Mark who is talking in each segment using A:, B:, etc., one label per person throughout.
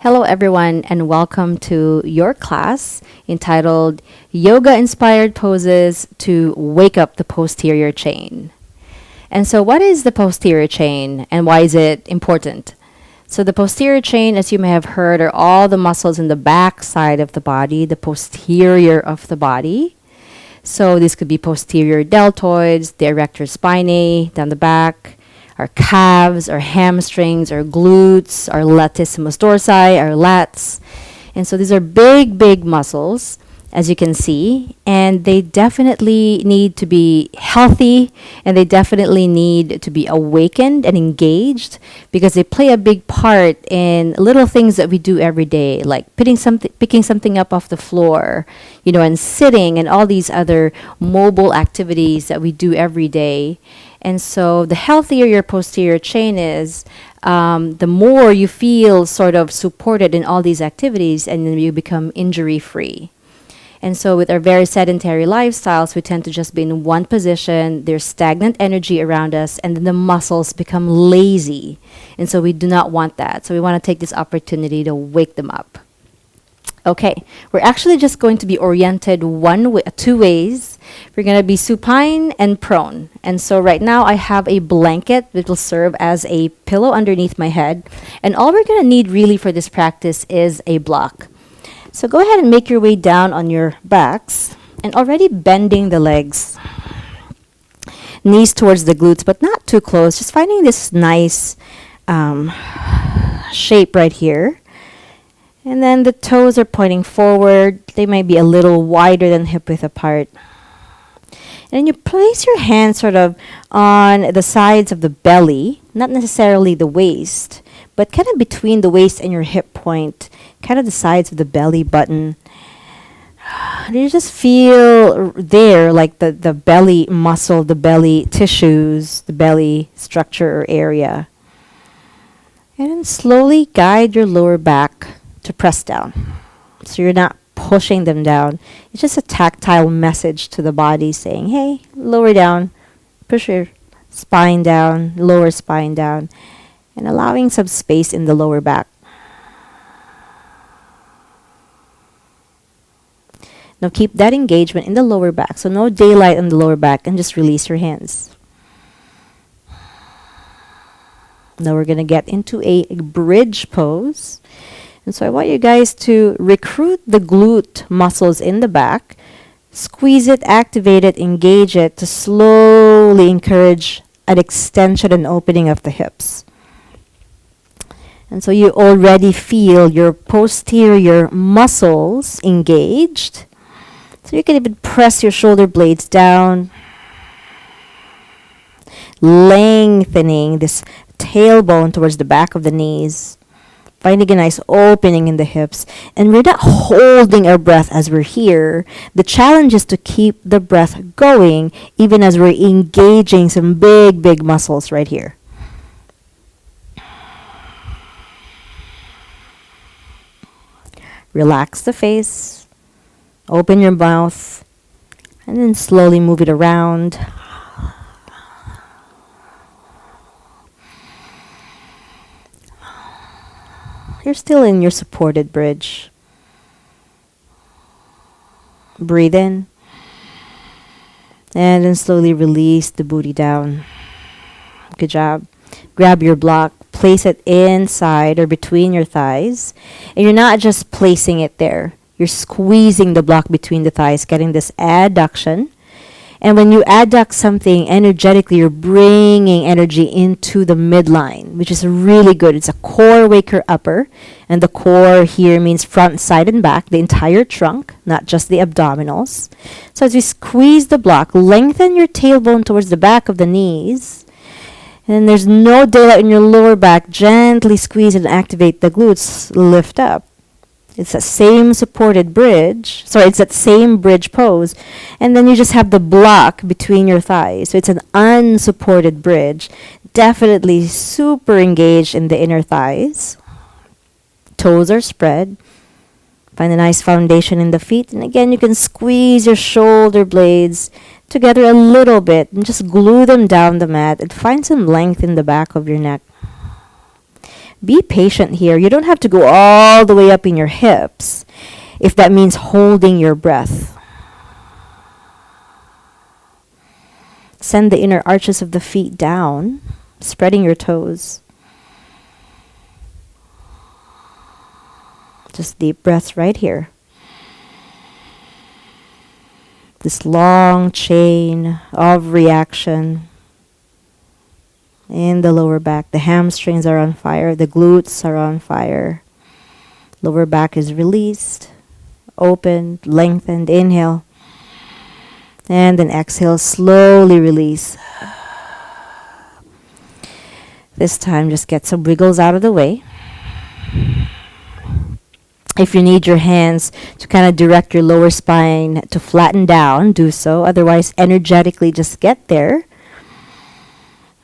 A: Hello, everyone, and welcome to your class entitled Yoga Inspired Poses to Wake Up the Posterior Chain. And so, what is the posterior chain and why is it important? So, the posterior chain, as you may have heard, are all the muscles in the back side of the body, the posterior of the body. So, this could be posterior deltoids, the erector spinae down the back, our calves, our hamstrings, our glutes, our latissimus dorsi, our lats. And so these are big, big muscles, as you can see, and they definitely need to be healthy and they definitely need to be awakened and engaged because they play a big part in little things that we do every day, like picking something up off the floor, and sitting and all these other mobile activities that we do every day. And so the healthier your posterior chain is, the more you feel sort of supported in all these activities and then you become injury free. And so with our very sedentary lifestyles, we tend to just be in one position. There's stagnant energy around us and then the muscles become lazy. And so we do not want that. So we want to take this opportunity to wake them up. Okay, we're actually just going to be oriented two ways. We're going to be supine and prone. And so right now I have a blanket that will serve as a pillow underneath my head. And all we're going to need really for this practice is a block. So go ahead and make your way down on your backs and already bending the legs. Knees towards the glutes, but not too close. Just finding this nice shape right here. And then the toes are pointing forward. They might be a little wider than hip width apart. And then you place your hands sort of on the sides of the belly, not necessarily the waist, but kind of between the waist and your hip point, kind of the sides of the belly button. And you just feel there like the belly muscle, the belly tissues, the belly structure or area. And then slowly guide your lower back to press down. So you're not pushing them down. It's just a tactile message to the body saying, hey, lower down, push your spine down, lower spine down, and allowing some space in the lower back. Now keep that engagement in the lower back. So no daylight on the lower back and just release your hands. Now we're going to get into a bridge pose. And so I want you guys to recruit the glute muscles in the back, squeeze it, activate it, engage it to slowly encourage an extension and opening of the hips. And so you already feel your posterior muscles engaged. So you can even press your shoulder blades down, lengthening this tailbone towards the back of the knees. Finding a nice opening in the hips. And we're not holding our breath as we're here. The challenge is to keep the breath going even as we're engaging some big, big muscles right here. Relax the face. Open your mouth. And then slowly move it around. You're still in your supported bridge. Breathe in. And then slowly release the booty down. Good job. Grab your block. Place it inside or between your thighs. And you're not just placing it there. You're squeezing the block between the thighs, getting this adduction. And when you adduct something energetically, you're bringing energy into the midline, which is really good. It's a core waker upper. And the core here means front, side, and back, the entire trunk, not just the abdominals. So as we squeeze the block, lengthen your tailbone towards the back of the knees. And then there's no daylight in your lower back. Gently squeeze and activate the glutes. Lift up. It's that same supported bridge. Sorry, it's that same bridge pose. And then you just have the block between your thighs. So it's an unsupported bridge. Definitely super engaged in the inner thighs. Toes are spread. Find a nice foundation in the feet. And again, you can squeeze your shoulder blades together a little bit and just glue them down the mat and find some length in the back of your neck. Be patient here. You don't have to go all the way up in your hips if that means holding your breath. Send the inner arches of the feet down, spreading your toes. Just deep breaths right here. This long chain of reaction in the lower back. The hamstrings are on fire. The glutes are on fire. Lower back is released, opened, lengthened. Inhale. And then exhale, slowly release. This time, just get some wiggles out of the way. If you need your hands to kind of direct your lower spine to flatten down, do so. Otherwise, energetically just get there.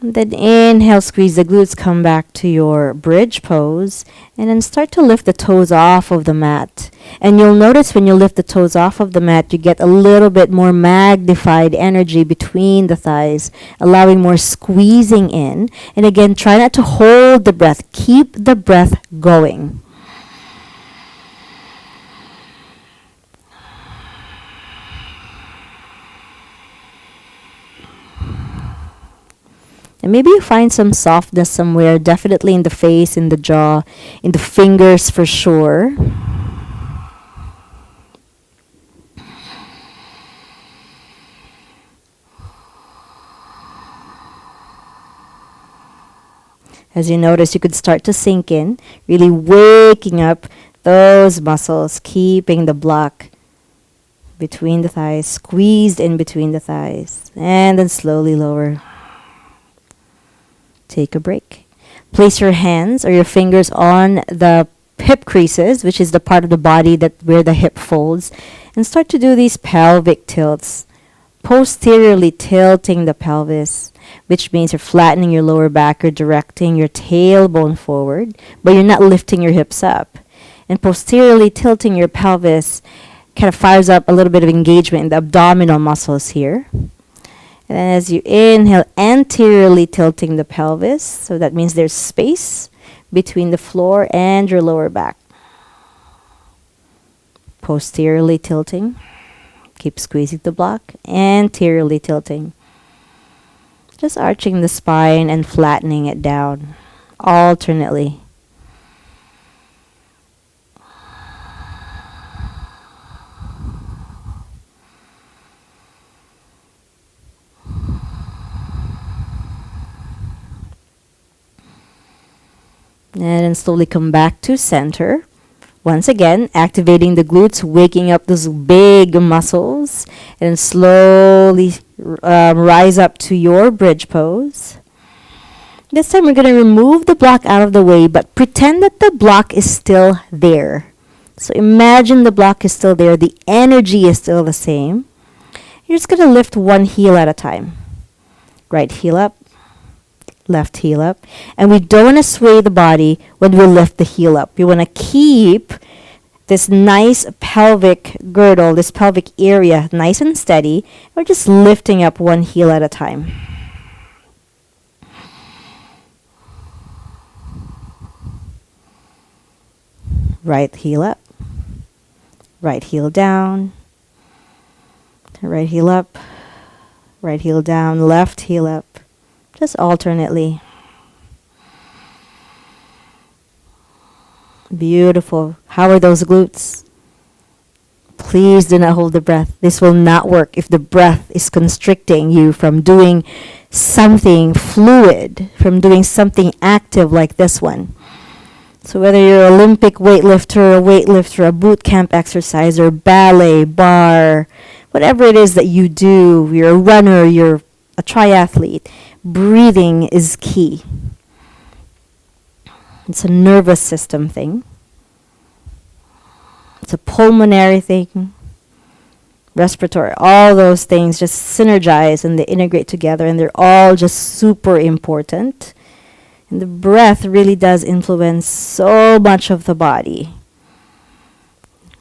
A: And then inhale, squeeze the glutes, come back to your bridge pose, and then start to lift the toes off of the mat. And you'll notice when you lift the toes off of the mat, you get a little bit more magnified energy between the thighs, allowing more squeezing in. And again, try not to hold the breath. Keep the breath going. And maybe you find some softness somewhere, definitely in the face, in the jaw, in the fingers for sure. As you notice, you could start to sink in, really waking up those muscles, keeping the block between the thighs, squeezed in between the thighs, and then slowly lower. Take a break. Place your hands or your fingers on the hip creases, which is the part of the body that where the hip folds, and start to do these pelvic tilts, posteriorly tilting the pelvis, which means you're flattening your lower back or directing your tailbone forward, but you're not lifting your hips up. And posteriorly tilting your pelvis kind of fires up a little bit of engagement in the abdominal muscles here. And then as you inhale, anteriorly tilting the pelvis. So that means there's space between the floor and your lower back. Posteriorly tilting. Keep squeezing the block. Anteriorly tilting. Just arching the spine and flattening it down alternately. And then slowly come back to center. Once again, activating the glutes, waking up those big muscles. And slowly rise up to your bridge pose. This time we're going to remove the block out of the way, but pretend that the block is still there. So imagine the block is still there. The energy is still the same. You're just going to lift one heel at a time. Right heel up. Left heel up. And we don't want to sway the body when we lift the heel up. We want to keep this nice pelvic girdle, this pelvic area nice and steady. We're just lifting up one heel at a time. Right heel up. Right heel down. Right heel up. Right heel down. Left heel up. Just alternately. Beautiful. How are those glutes? Please do not hold the breath. This will not work if the breath is constricting you from doing something fluid, from doing something active like this one. So whether you're an Olympic weightlifter, a weightlifter, a boot camp exerciser, ballet, bar, whatever it is that you do, you're a runner, you're a triathlete, breathing is key. It's a nervous system thing. It's a pulmonary thing. Respiratory. All those things just synergize and they integrate together and they're all just super important. And the breath really does influence so much of the body,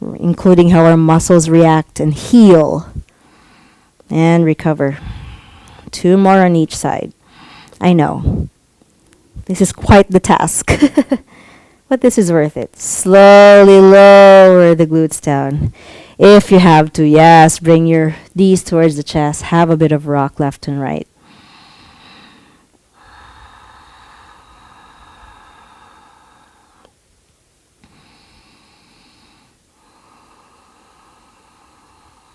A: including how our muscles react and heal and recover. 2 more on each side. I know. This is quite the task. But this is worth it. Slowly lower the glutes down. If you have to, yes, bring your knees towards the chest. Have a bit of rock left and right.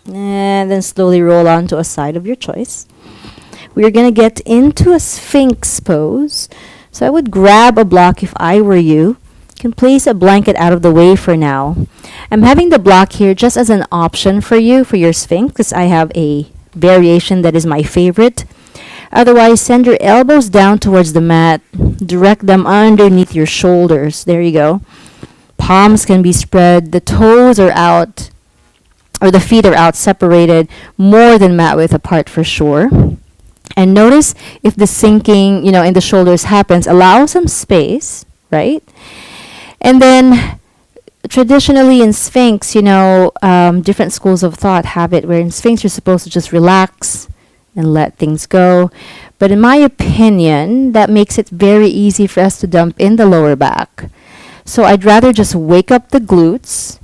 A: And then slowly roll onto a side of your choice. We're going to get into a Sphinx pose. So I would grab a block if I were you. You can place a blanket out of the way for now. I'm having the block here just as an option for you for your Sphinx because I have a variation that is my favorite. Otherwise, send your elbows down towards the mat. Direct them underneath your shoulders. There you go. Palms can be spread. The toes are out, or the feet are out, separated more than mat width apart for sure. And notice if the sinking, in the shoulders happens, allow some space, right? And then traditionally in Sphinx, different schools of thought have it where in Sphinx you're supposed to just relax and let things go. But in my opinion, that makes it very easy for us to dump in the lower back. So I'd rather just wake up the glutes,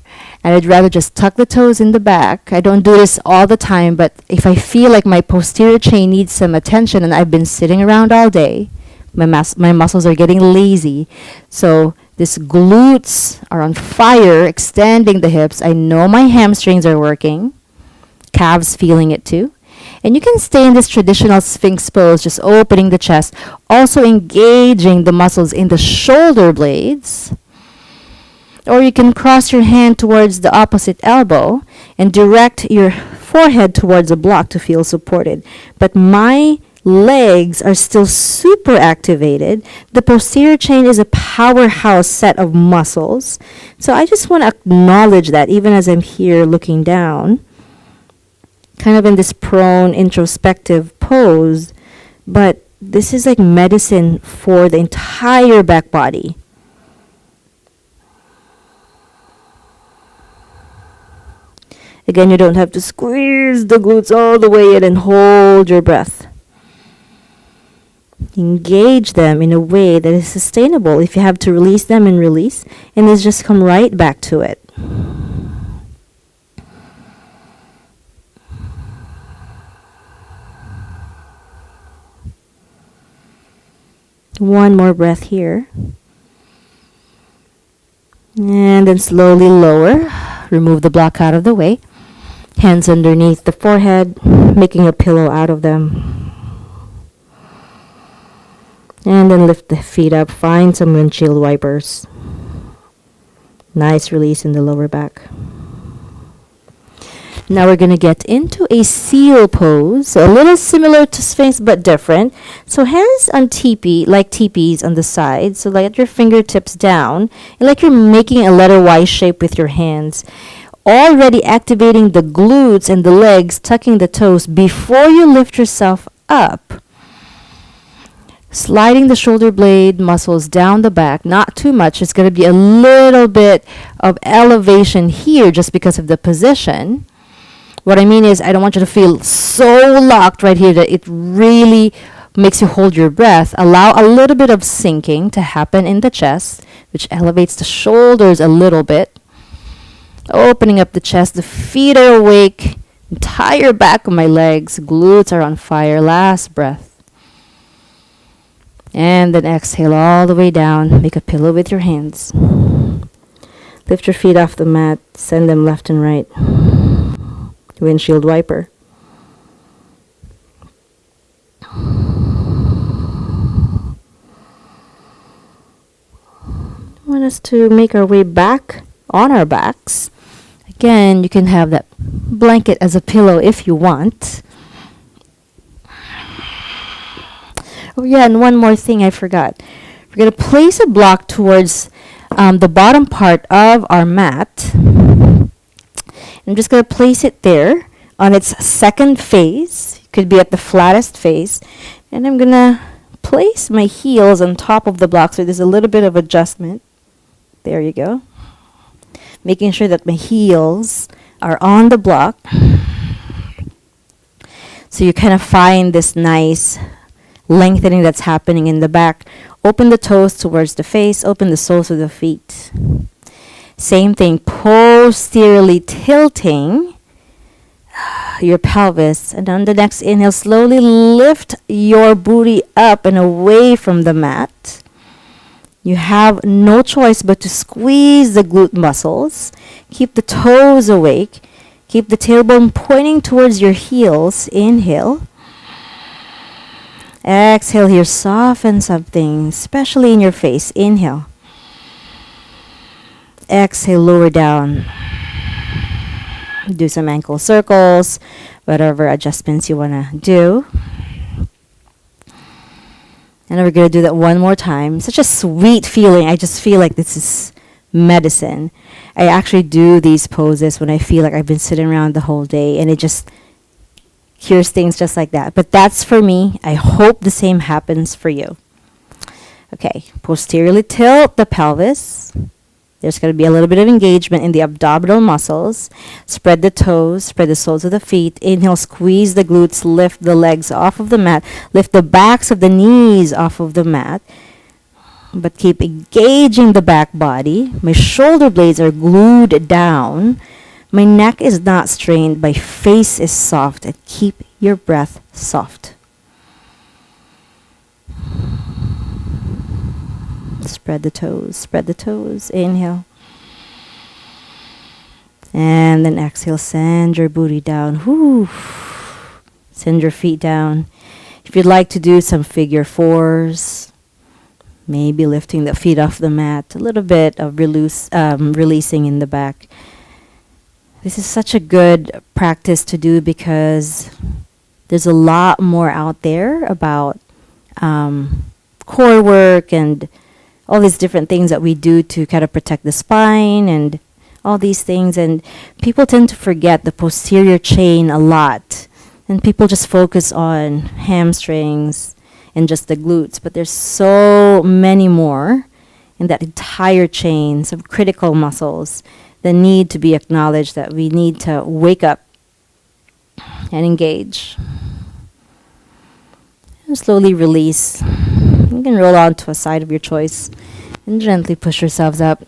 A: and I'd rather just tuck the toes in the back. I don't do this all the time, but if I feel like my posterior chain needs some attention and I've been sitting around all day, my muscles are getting lazy. So these glutes are on fire, extending the hips. I know my hamstrings are working. Calves feeling it too. And you can stay in this traditional Sphinx pose, just opening the chest, also engaging the muscles in the shoulder blades. Or you can cross your hand towards the opposite elbow and direct your forehead towards a block to feel supported. But my legs are still super activated. The posterior chain is a powerhouse set of muscles. So I just want to acknowledge that even as I'm here looking down, kind of in this prone introspective pose, but this is like medicine for the entire back body. Again, you don't have to squeeze the glutes all the way in and hold your breath. Engage them in a way that is sustainable. If you have to release them, and release, and let's just come right back to it. One more breath here. And then slowly lower. Remove the block out of the way. Hands underneath the forehead, making a pillow out of them. And then lift the feet up. Find some windshield wipers. Nice release in the lower back. Now we're going to get into a seal pose. So a little similar to Sphinx but different. So hands on teepee, like teepees on the side. So let your fingertips down. And like you're making a letter Y shape with your hands. Already activating the glutes and the legs, tucking the toes before you lift yourself up. Sliding the shoulder blade muscles down the back, not too much. It's going to be a little bit of elevation here just because of the position. What I mean is I don't want you to feel so locked right here that it really makes you hold your breath. Allow a little bit of sinking to happen in the chest, which elevates the shoulders a little bit. Opening up the chest, the feet are awake, entire back of my legs, glutes are on fire. Last breath. And then exhale all the way down. Make a pillow with your hands. Lift your feet off the mat, send them left and right. Windshield wiper. I want us to make our way back on our backs. Again, you can have that blanket as a pillow if you want. Oh yeah, and one more thing I forgot. We're going to place a block towards the bottom part of our mat. I'm just going to place it there on its second face. It could be at the flattest face. And I'm going to place my heels on top of the block so there's a little bit of adjustment. There you go. Making sure that my heels are on the block. So you kind of find this nice lengthening that's happening in the back. Open the toes towards the face. Open the soles of the feet. Same thing, posteriorly tilting your pelvis. And on the next inhale, slowly lift your booty up and away from the mat. You have no choice but to squeeze the glute muscles. Keep the toes awake. Keep the tailbone pointing towards your heels. Inhale. Exhale here, soften something, especially in your face. Inhale. Exhale, lower down. Do some ankle circles, whatever adjustments you want to do. And we're going to do that one more time. Such a sweet feeling. I just feel like this is medicine. I actually do these poses when I feel like I've been sitting around the whole day, and it just cures things just like that. But that's for me. I hope the same happens for you. Okay, posteriorly tilt the pelvis. There's going to be a little bit of engagement in the abdominal muscles. Spread the toes, spread the soles of the feet. Inhale, squeeze the glutes, lift the legs off of the mat. Lift the backs of the knees off of the mat. But keep engaging the back body. My shoulder blades are glued down. My neck is not strained. My face is soft. And keep your breath soft. Spread the toes, spread the toes. Inhale. And then exhale, send your booty down. Whoo. Send your feet down. If you'd like to do some figure fours, maybe lifting the feet off the mat, a little bit of releasing in the back. This is such a good practice to do because there's a lot more out there about core work and all these different things that we do to kind of protect the spine and all these things. And people tend to forget the posterior chain a lot. And people just focus on hamstrings and just the glutes. But there's so many more in that entire chain, some critical muscles that need to be acknowledged, that we need to wake up and engage. And slowly release. You can roll on to a side of your choice and gently push yourselves up.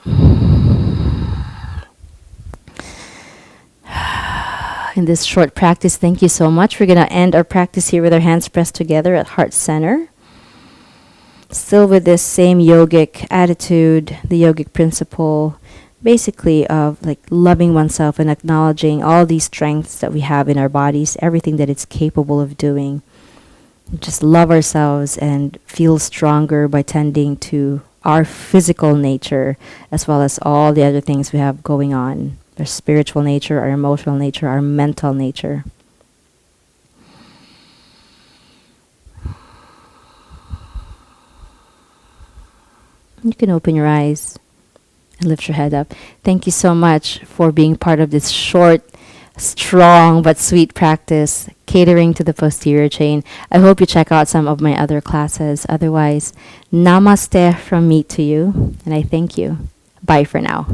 A: In this short practice, thank you so much. We're going to end our practice here with our hands pressed together at heart center. Still with this same yogic attitude, the yogic principle, basically of like loving oneself and acknowledging all these strengths that we have in our bodies, everything that it's capable of doing. Just love ourselves and feel stronger by tending to our physical nature as well as all the other things we have going on. Our spiritual nature, our emotional nature, our mental nature. You can open your eyes and lift your head up. Thank you so much for being part of this short, strong but sweet practice catering to the posterior chain. I hope you check out some of my other classes. Otherwise, namaste from me to you, and I thank you. Bye for now.